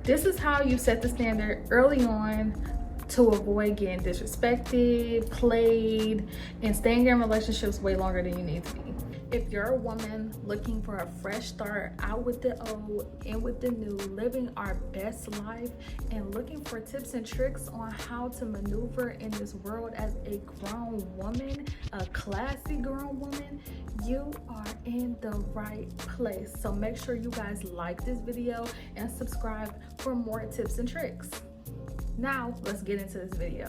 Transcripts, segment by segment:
This is how you set the standard early on to avoid getting disrespected, played, and staying in relationships way longer than you need to be. If you're a woman looking for a fresh start, out with the old, in with the new, living our best life, and looking for tips and tricks on how to maneuver in this world as a grown woman, a classy grown woman, you are in the right place. So make sure you guys like this video and subscribe for more tips and tricks. Now, let's get into this video.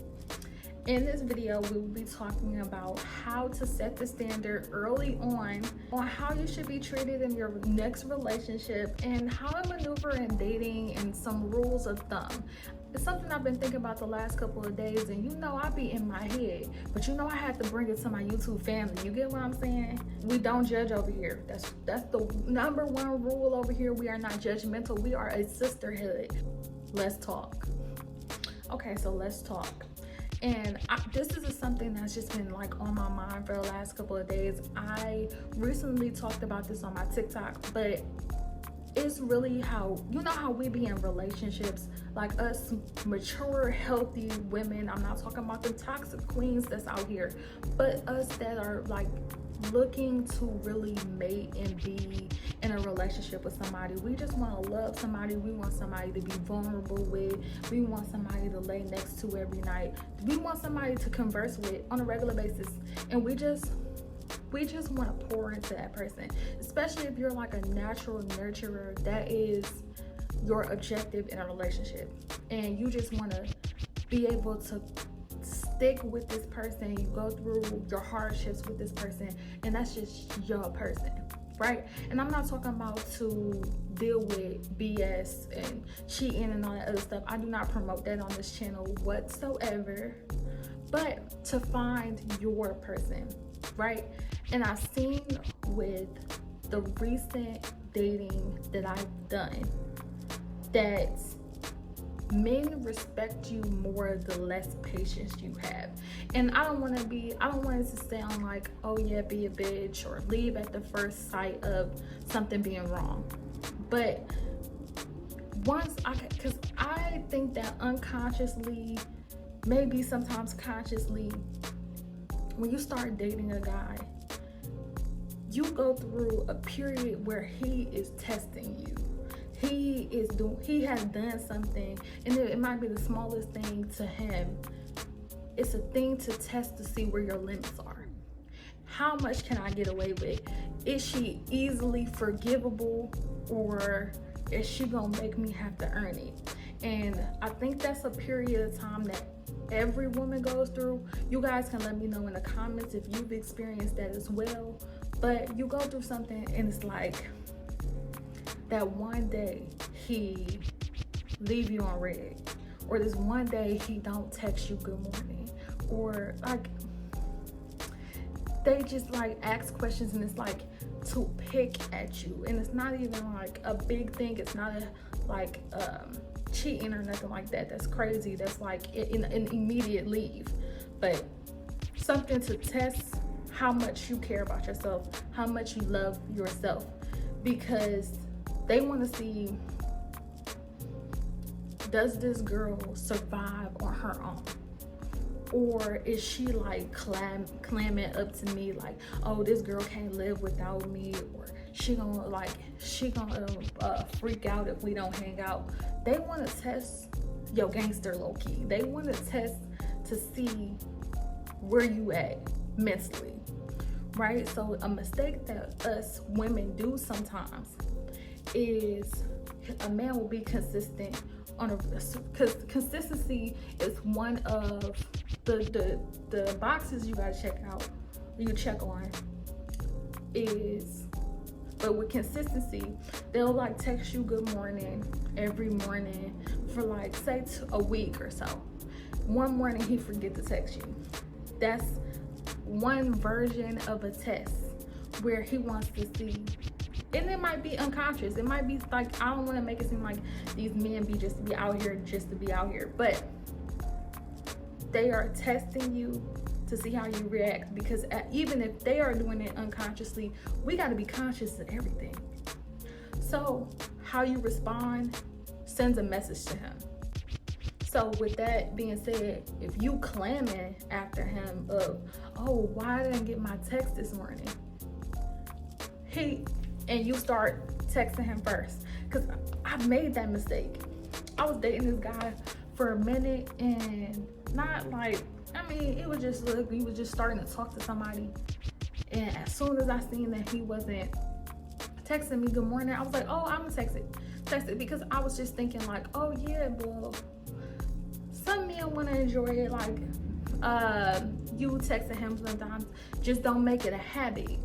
In this video, we will be talking about how to set the standard early on how you should be treated in your next relationship and how to maneuver in dating and some rules of thumb. It's something I've been thinking about the last couple of days, and you know I be in my head, but you know I had to bring it to my YouTube family. You get what I'm saying? We don't judge over here. That's the number one rule over here. We are not judgmental. We are a sisterhood. Let's talk. Okay, so let's talk. And this is something that's just been like on my mind for the last couple of days. I recently talked about this on my TikTok, but it's really how, you know how we be in relationships, like us mature, healthy women. I'm not talking about the toxic queens that's out here, but us that are like looking to really mate and be in a relationship with somebody. We just want to love somebody. We want somebody to be vulnerable with. We want somebody to lay next to every night. We want somebody to converse with on a regular basis. And we just want to pour into that person, especially if you're like a natural nurturer. That is your objective in a relationship, and you just want to be able to stick with this person. You go through your hardships with this person, and that's just your person, right? And I'm not talking about to deal with BS and cheating and all that other stuff. I do not promote that on this channel whatsoever, but to find your person, right? And I've seen with the recent dating that I've done that men respect you more the less patience you have. And I don't want it to sound like, oh yeah, be a bitch or leave at the first sight of something being wrong. But because I think that unconsciously, maybe sometimes consciously, when you start dating a guy, you go through a period where he is testing you. He has done something, and it might be the smallest thing to him. It's a thing to test to see where your limits are. How much can I get away with? Is she easily forgivable, or is she gonna make me have to earn it? And I think that's a period of time that every woman goes through. You guys can let me know in the comments if you've experienced that as well. But you go through something and it's like that one day he leave you on red, or this one day he don't text you good morning, or like they just like ask questions and it's like to pick at you, and it's not even like a big thing. It's not like cheating or nothing like that. That's crazy. That's like an immediate leave, but something to test how much you care about yourself, how much you love yourself, because they want to see, does this girl survive on her own? Or is she like clamming up to me like, oh, this girl can't live without me, or she gonna freak out if we don't hang out. They want to test your gangster low key. They want to test to see where you at mentally, right? So a mistake that us women do sometimes is a man will be consistent because consistency is one of the boxes you gotta check out, you check on is, but with consistency, they'll like text you good morning every morning for like say a week or so. One morning he forget to text you. That's one version of a test where he wants to see, and it might be unconscious. It might be like, I don't want to make it seem like these men be just to be out here, but they are testing you to see how you react, because even if they are doing it unconsciously, we got to be conscious of everything. So how you respond sends a message to him. So with that being said, if you clamming after him of, oh, why I didn't get my text this morning? And you start texting him first. Because I've made that mistake. I was dating this guy for a minute, and not like, it was just like he was just starting to talk to somebody. And as soon as I seen that he wasn't texting me good morning, I was like, oh, I'm gonna text it, because I was just thinking like, oh yeah, well, some men want to enjoy it, like you texting him sometimes. Just don't make it a habit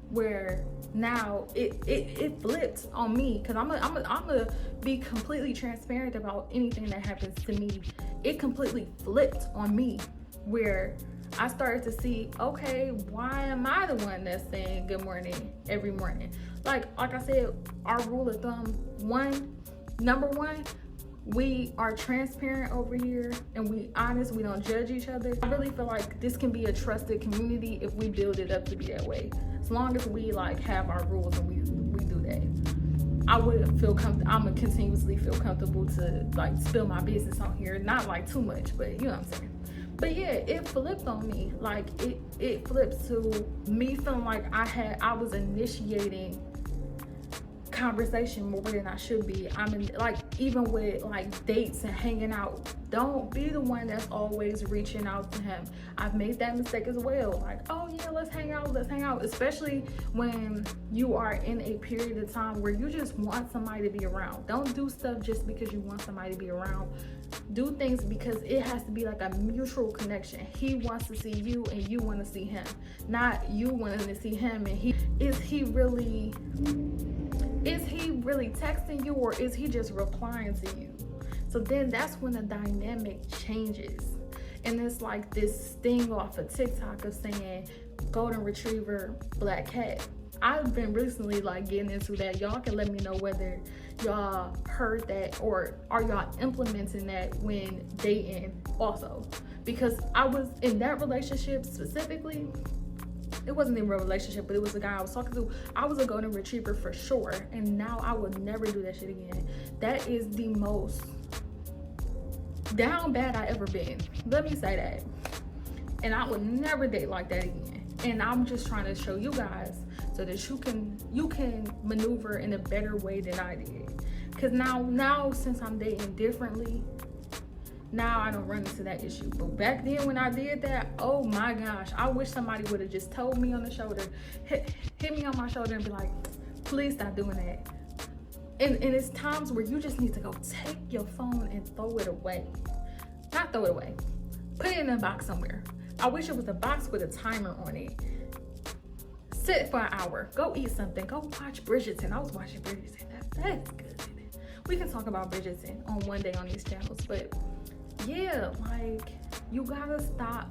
where now it flipped on me, because I'm gonna be completely transparent about anything that happens to me. It completely flipped on me, where I started to see, okay, why am I the one that's saying good morning every morning? Like I said, our rule of thumb, number one, we are transparent over here, and we honest. We don't judge each other. I really feel like this can be a trusted community if we build it up to be that way. As long as we like have our rules and we do that, I would feel comfortable. I'm gonna continuously feel comfortable to like spill my business on here, not like too much, but you know what I'm saying. But yeah, it flipped on me. Like it flips to me feeling like I was initiating conversation more than I should be. Like, even with like dates and hanging out, don't be the one that's always reaching out to him. I've made that mistake as well. Like, oh yeah, let's hang out, especially when you are in a period of time where you just want somebody to be around. Don't do stuff just because you want somebody to be around. Do things because it has to be like a mutual connection. He wants to see you and you want to see him, not you wanting to see him. And is he really texting you, or is he just replying to you? So then that's when the dynamic changes. And it's like this thing off of TikTok of saying golden retriever, black cat. I've been recently like getting into that. Y'all can let me know whether y'all heard that, or are y'all implementing that when dating also. Because I was in that relationship specifically. It wasn't even a relationship, but it was a guy I was talking to. I was a golden retriever for sure, and now I would never do that shit again. That is the most down bad I ever been. Let me say that. And I would never date like that again. And I'm just trying to show you guys so that you can maneuver in a better way than I did. Cause now since I'm dating differently, now I don't run into that issue. But back then when I did that, oh my gosh, I wish somebody would have just told me on the shoulder, hit me on my shoulder and be like, please stop doing that. And it's times where you just need to go take your phone and throw it away. Not throw it away. Put it in a box somewhere. I wish it was a box with a timer on it. Sit for an hour. Go eat something. Go watch Bridgerton. I was watching Bridgerton. That's good. We can talk about Bridgerton on one day on these channels, but yeah, like, you gotta stop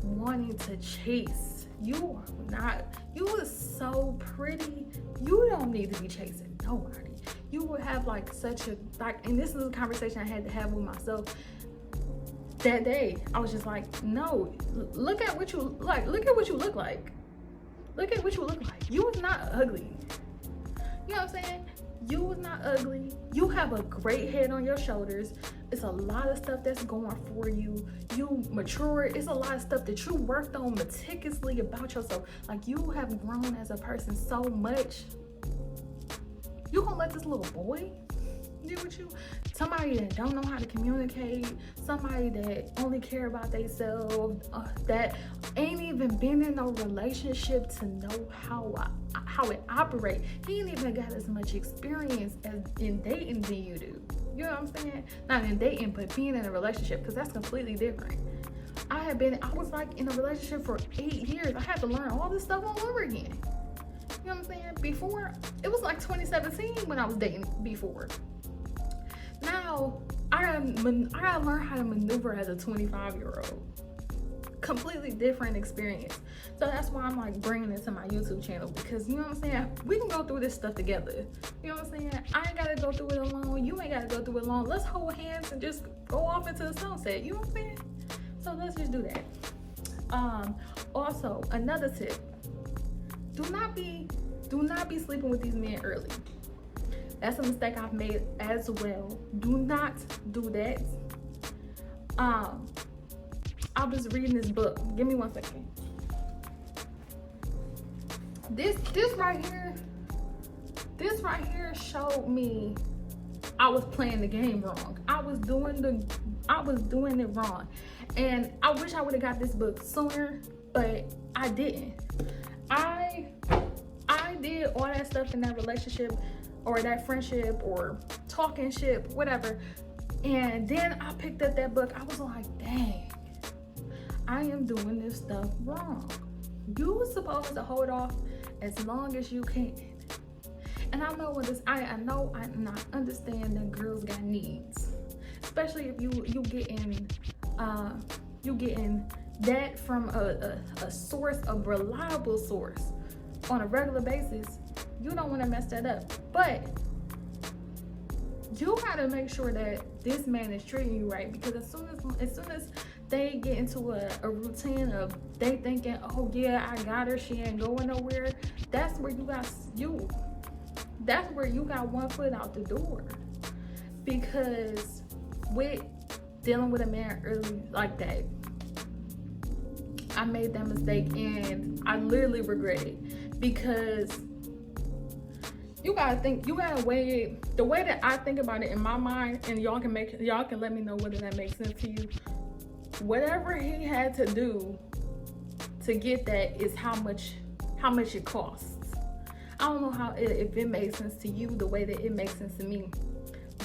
wanting to chase. You are so pretty. You don't need to be chasing nobody. You would have like such a, like, and this is a conversation I had to have with myself that day. I was just like, no, look at what you like. Look at what you look like. Look at what you look like. You was not ugly. You know what I'm saying? You was not ugly. You have a great head on your shoulders. It's a lot of stuff that's going for you. You mature. It's a lot of stuff that you worked on meticulously about yourself. Like, you have grown as a person so much. You gonna let this little boy deal with you? Somebody that don't know how to communicate, somebody that only care about themselves, that ain't even been in a relationship to know how it operates. He ain't even got as much experience as in dating than you do. You know what I'm saying? Not in dating, but being in a relationship, because that's completely different. I was like in a relationship for 8 years. I had to learn all this stuff all over again. You know what I'm saying? Before, it was like 2017 when I was dating before. Now, I gotta learn how to maneuver as a 25-year-old. Completely different experience. So that's why I'm like bringing it to my YouTube channel, because you know what I'm saying? We can go through this stuff together. You know what I'm saying? I ain't gotta go through it alone. You ain't gotta go through it alone. Let's hold hands and just go off into the sunset. You know what I'm saying? So let's just do that. Also, another tip. Do not be sleeping with these men early. That's a mistake I've made as well. Do not do that. I was reading this book. Give me 1 second. This right here showed me I was playing the game wrong. I was doing it wrong. And I wish I would have got this book sooner, but I didn't. I did all that stuff in that relationship or that friendship or talking ship, whatever. And then I picked up that book. I was like, dang, I am doing this stuff wrong. You're supposed to hold off as long as you can. And I know what this, I know I understand that girls got needs, especially if you getting that from a source, a reliable source on a regular basis. You don't want to mess that up, but you gotta make sure that this man is treating you right, because as soon as they get into a routine of they thinking, oh yeah, I got her, she ain't going nowhere, that's where you got one foot out the door. Because with dealing with a man early like that, I made that mistake and I literally regret it, because you gotta weigh it the way that I think about it in my mind, and y'all can let me know whether that makes sense to you. Whatever he had to do to get that is how much it costs. I don't know if it makes sense to you the way that it makes sense to me,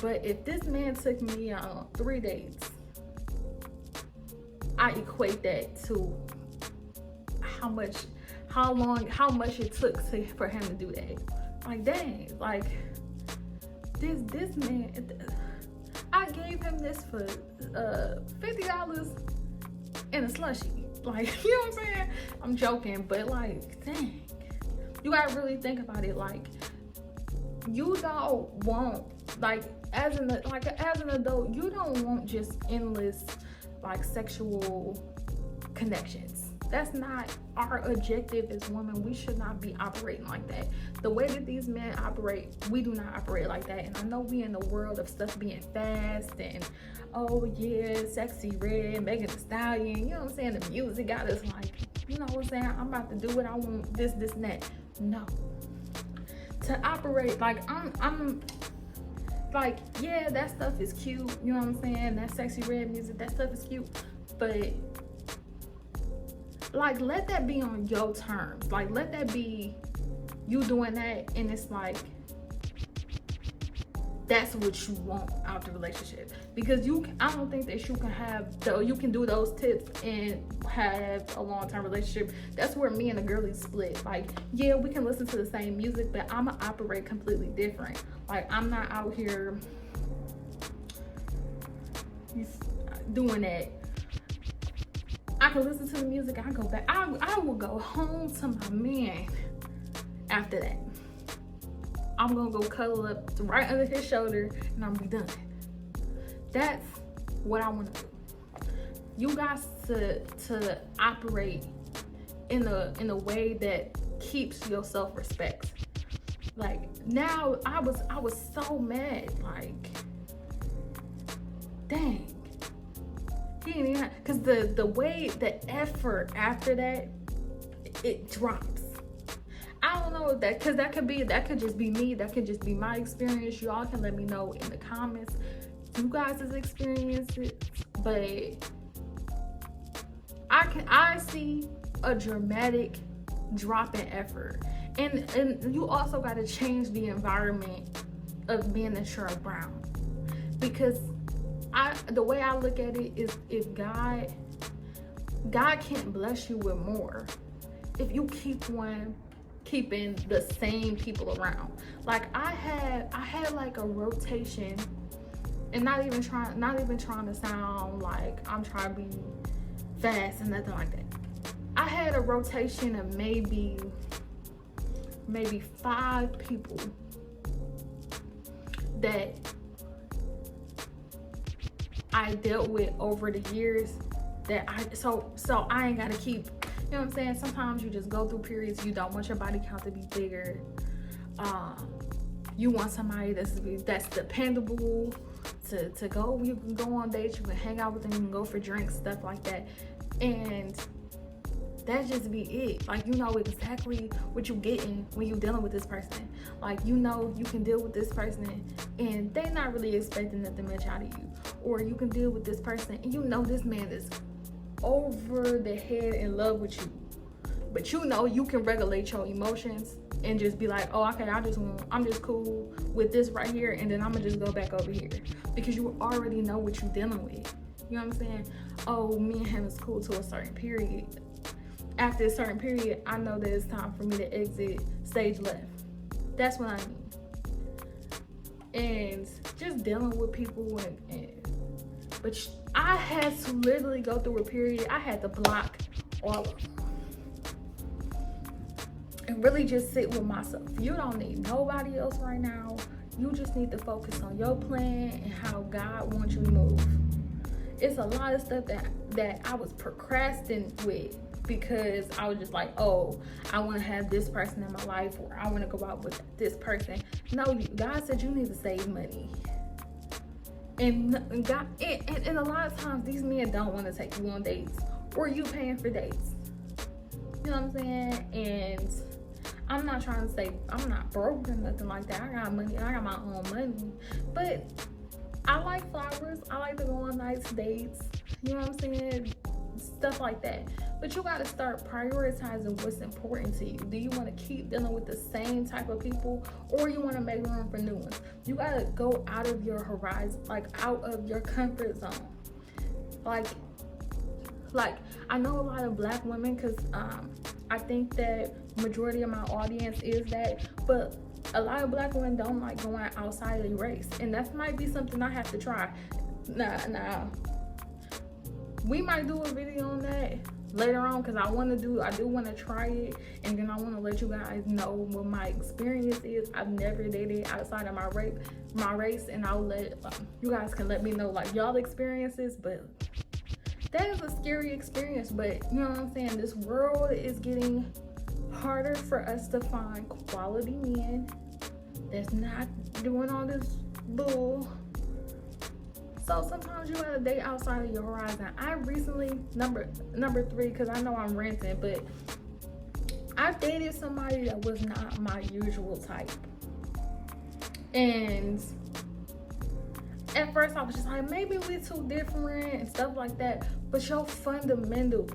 but if this man took me on 3 dates, I equate that to how much it took for him to do that. Like, dang, like this man, I gave him this for $50 in a slushie. Like, you know what I'm saying? I'm joking, but like, dang, you gotta really think about it. Like, you don't want, like, as an adult, you don't want just endless like sexual connections. That's not our objective as women. We should not be operating like that. The way that these men operate, we do not operate like that. And I know we in the world of stuff being fast and, oh yeah, Sexy Red, Megan Thee Stallion, you know what I'm saying? The music got us like, you know what I'm saying? I'm about to do what I want, this, and that. No. To operate like I'm like, yeah, that stuff is cute, you know what I'm saying? That Sexy Red music, that stuff is cute, but like, let that be on your terms. Like, let that be you doing that, and it's like, that's what you want out the relationship. Because I don't think that you can do those tips and have a long-term relationship. That's where me and the girlies split. Like, yeah, we can listen to the same music, but I'ma operate completely different. Like, I'm not out here doing that. I can listen to the music, I go back. I will go home to my man after that. I'm gonna go cuddle up right under his shoulder and I'm be done. That's what I wanna do. You guys to operate in a way that keeps your self-respect. Like, now I was so mad, like, dang. Because the way, the effort after that, it drops. I don't know that, because that could just be me, that could just be my experience. Y'all can let me know in the comments you guys' experiences, but I see a dramatic drop in effort, and you also got to change the environment of being in Cheryl Brown, because the way I look at it is, if God can't bless you with more if you keeping the same people around. Like, I had like a rotation, and not even trying to sound like I'm trying to be fast and nothing like that. I had a rotation of maybe 5 people that I dealt with over the years, that so I ain't gotta keep, you know what I'm saying? Sometimes you just go through periods you don't want your body count to be bigger. You want somebody that's dependable to go. You can go on dates, you can hang out with them, you can go for drinks, stuff like that. And that just be it. Like, you know exactly what you're getting when you're dealing with this person. Like, you know you can deal with this person and they're not really expecting nothing much out of you. Or you can deal with this person and you know this man is over the head in love with you. But you know you can regulate your emotions and just be like, oh, okay, I'm just cool with this right here, and then I'm gonna just go back over here. Because you already know what you're dealing with. You know what I'm saying? Oh, me and him is cool to a certain period. After a certain period, I know that it's time for me to exit stage left. That's what I mean. And just dealing with people but I had to literally go through a period. I had to block all of them. And really just sit with myself. You don't need nobody else right now. You just need to focus on your plan and how God wants you to move. It's a lot of stuff that I was procrastinating with because I was just like, oh, I want to have this person in my life, or I want to go out with this person. No, God said you need to save money. And God, and a lot of times these men don't want to take you on dates, or you paying for dates. You know what I'm saying? And I'm not trying to say I'm not broke or nothing like that. I got money. I got my own money. But I like flowers. I like to go on nice dates. You know what I'm saying? Stuff like that. But you got to start prioritizing what's important to you. Do you want to keep dealing with the same type of people, or you want to make room for new ones? You got to go out of your horizon, like out of your comfort zone. Like I know a lot of black women, because I think that majority of my audience is that, but a lot of black women don't like going outside of their race, and that might be something I have to try. Nah. We might do a video on that later on, because I do want to try it, and then I want to let you guys know what my experience is. I've never dated outside of my race, and I'll let you guys can let me know like y'all experiences. But that is a scary experience. But you know what I'm saying, this world is getting harder for us to find quality men that's not doing all this bull. So sometimes you gotta date outside of your horizon. I recently, number 3, because I know I'm ranting, but I dated somebody that was not my usual type. And at first I was just like, maybe we're too different and stuff like that. But your fundamentals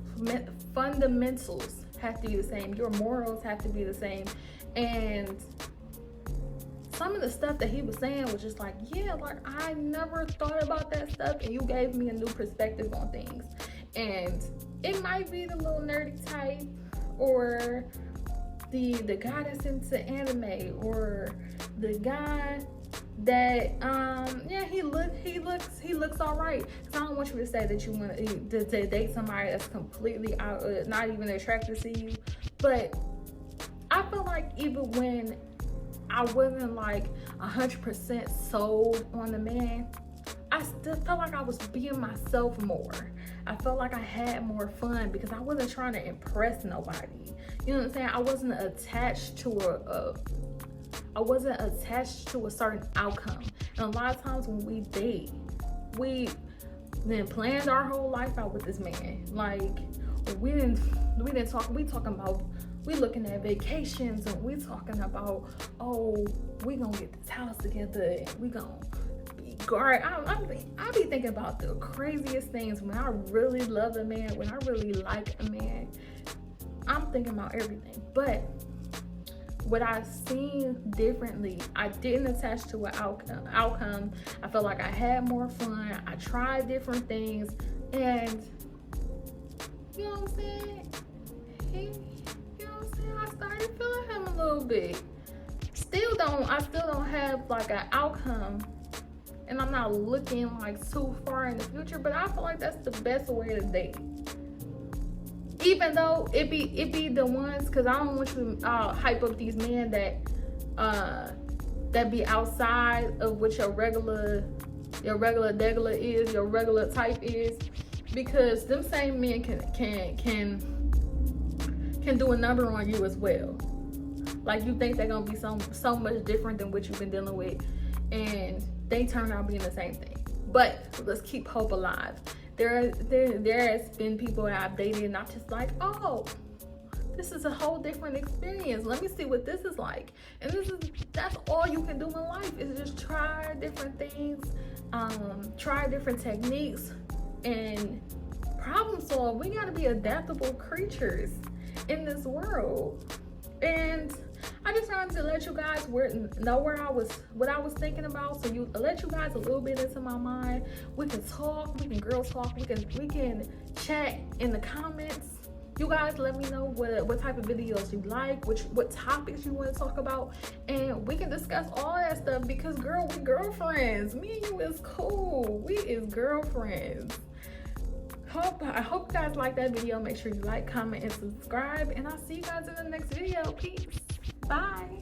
have to be the same. Your morals have to be the same. And some of the stuff that he was saying was just like, yeah, like I never thought about that stuff, and you gave me a new perspective on things. And it might be the little nerdy type, or the guy that's into anime, or the guy that he looks all right. Cause I don't want you to say that you want to date somebody that's completely not even attracted to you. But I feel like even when I wasn't like 100% sold on the man, I still felt like I was being myself more. I felt like I had more fun because I wasn't trying to impress nobody. You know what I'm saying? I wasn't attached to a certain outcome. And a lot of times when we date, we then planned our whole life out with this man. Like we looking at vacations, and we talking about, oh, we gonna get this house together, and we gonna be guard. I be thinking about the craziest things when I really love a man, when I really like a man. I'm thinking about everything. But what I've seen differently, I didn't attach to an outcome. I felt like I had more fun. I tried different things, and you know what I'm saying? I started feeling him a little bit. I still don't have like an outcome, and I'm not looking like too far in the future, but I feel like that's the best way to date. Even though it be the ones, because I don't want you to hype up these men that be outside of what your regular degular is, your regular type is, because them same men can do a number on you as well. Like, you think they're gonna be so much different than what you've been dealing with, and they turn out being the same thing. But let's keep hope alive. There has been people that I've dated and I'm just like, oh, this is a whole different experience. Let me see what this is like. And that's all you can do in life, is just try different things, try different techniques, and problem solve. We gotta be adaptable creatures in this world. And I just wanted to let you guys know what I was thinking about, so let you guys a little bit into my mind. We can talk, we can girl talk, we can chat in the comments. You guys let me know what type of videos you like, what topics you want to talk about, and we can discuss all that stuff, because girl, we girlfriends. Me and you is cool. We is girlfriends. I hope you guys like that video. Make sure you like, comment, and subscribe, and I'll see you guys in the next video. Peace. Bye.